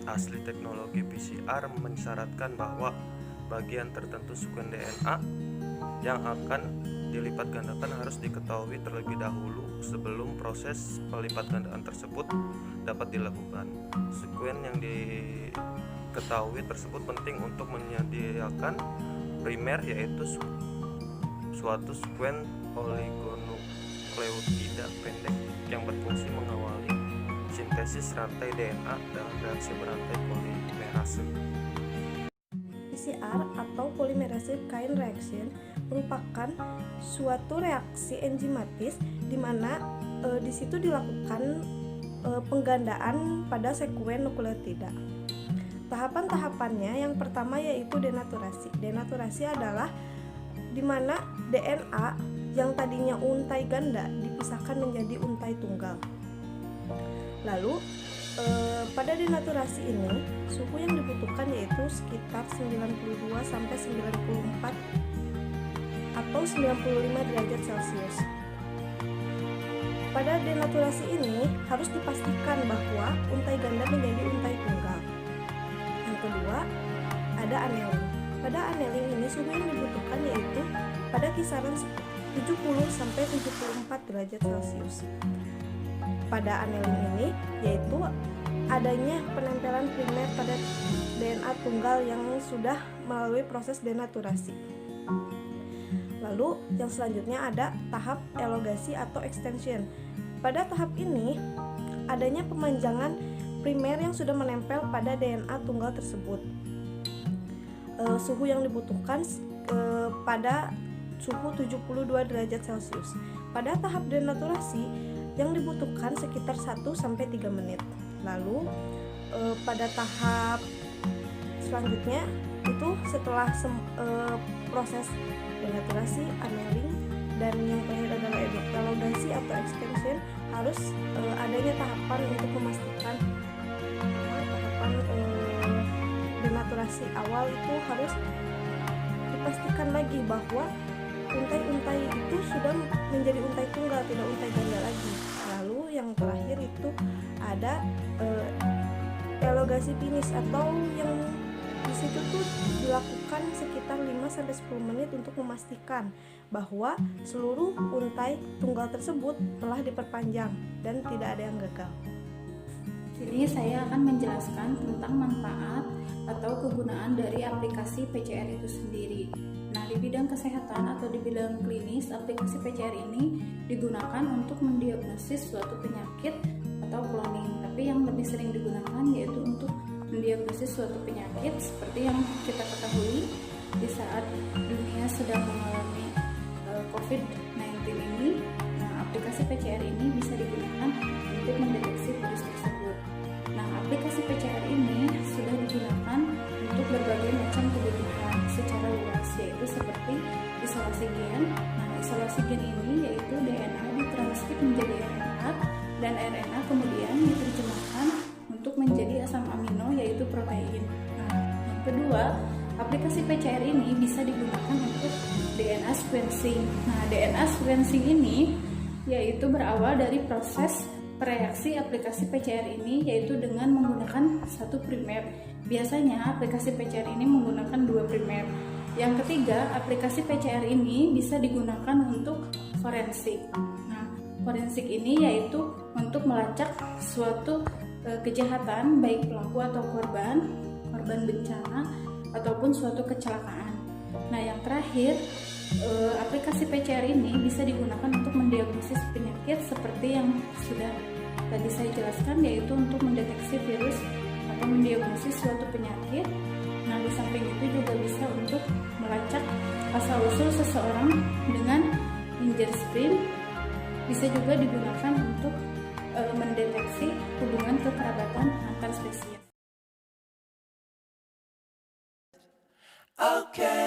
asli teknologi PCR mensyaratkan bahwa bagian tertentu sekuen DNA yang akan dilipat gandakan harus diketahui terlebih dahulu sebelum proses pelipat gandaan tersebut dapat dilakukan. Sekuen yang diketahui tersebut penting untuk menyediakan primer, yaitu suatu sekuen oligonukleotida pendek yang berfungsi mengawali sintesis rantai DNA dalam reaksi berantai polimerase. PCR atau polymerase chain reaction merupakan suatu reaksi enzimatis di mana di situ dilakukan penggandaan pada sekuen nukleotida. Tahapan-tahapannya yang pertama yaitu denaturasi. Denaturasi adalah di mana DNA yang tadinya untai ganda dipisahkan menjadi untai tunggal. Lalu pada denaturasi ini suhu yang dibutuhkan yaitu sekitar 92 sampai 94 atau 95 derajat Celcius. Pada denaturasi ini harus dipastikan bahwa untai ganda menjadi untai tunggal. Yang kedua, ada annealing. Pada annealing ini suhu yang dibutuhkan yaitu pada kisaran 70 sampai 74 derajat Celcius. Pada annealing ini yaitu adanya penempelan primer pada DNA tunggal yang sudah melalui proses denaturasi. Lalu yang selanjutnya ada tahap elongasi atau extension. Pada tahap ini adanya pemanjangan primer yang sudah menempel pada DNA tunggal tersebut. Suhu yang dibutuhkan pada suhu 72 derajat Celcius. Pada tahap denaturasi yang dibutuhkan sekitar 1-3 menit. Lalu pada tahap selanjutnya itu setelah proses denaturasi, annealing, dan yang terakhir adalah elongasi atau extension, harus adanya tahapan untuk memastikan tahapan denaturasi awal itu harus dipastikan lagi bahwa untai-untai itu sudah menjadi untai tunggal, tidak untai ganda lagi. Lalu yang terakhir itu ada elongasi finish atau yang di situ tuh dilakukan sekitar 5-10 menit untuk memastikan bahwa seluruh untai tunggal tersebut telah diperpanjang dan tidak ada yang gagal. Sini saya akan menjelaskan tentang manfaat atau kegunaan dari aplikasi PCR itu sendiri. Nah, di bidang kesehatan atau di bidang klinis, aplikasi PCR ini digunakan untuk mendiagnosis suatu penyakit atau cloning. Tapi yang lebih sering digunakan yaitu untuk mendiagnosis suatu penyakit seperti yang kita ketahui di saat dunia sedang mengalami COVID-19 ini. Nah, aplikasi PCR ini bisa digunakan untuk mendeteksi virus tersebut. Nah, aplikasi PCR ini sudah digunakan untuk berbagai macam kebutuhan secara luas, yaitu seperti isolasi gen. Nah, isolasi gen ini yaitu DNA ditranskrip menjadi RNA dan RNA kemudian diterjemahkan untuk menjadi asam amino yaitu protein. Nah, yang kedua, aplikasi PCR ini bisa digunakan untuk DNA sequencing. Nah, DNA sequencing ini yaitu berawal dari proses reaksi aplikasi PCR ini yaitu dengan menggunakan satu primer. Biasanya aplikasi PCR ini menggunakan 2 primer. Yang ketiga, aplikasi PCR ini bisa digunakan untuk forensik. Nah, forensik ini yaitu untuk melacak suatu kejahatan baik pelaku atau korban bencana ataupun suatu kecelakaan. Nah, yang terakhir, aplikasi PCR ini bisa digunakan untuk mendiagnosis penyakit seperti yang sudah tadi saya jelaskan, yaitu untuk mendeteksi virus atau mendiagnosis suatu penyakit. Nah, di samping itu juga bisa untuk melacak asal-usul seseorang dengan fingerprint. Bisa juga digunakan untuk mendeteksi hubungan kekerabatan antar spesies. Okay.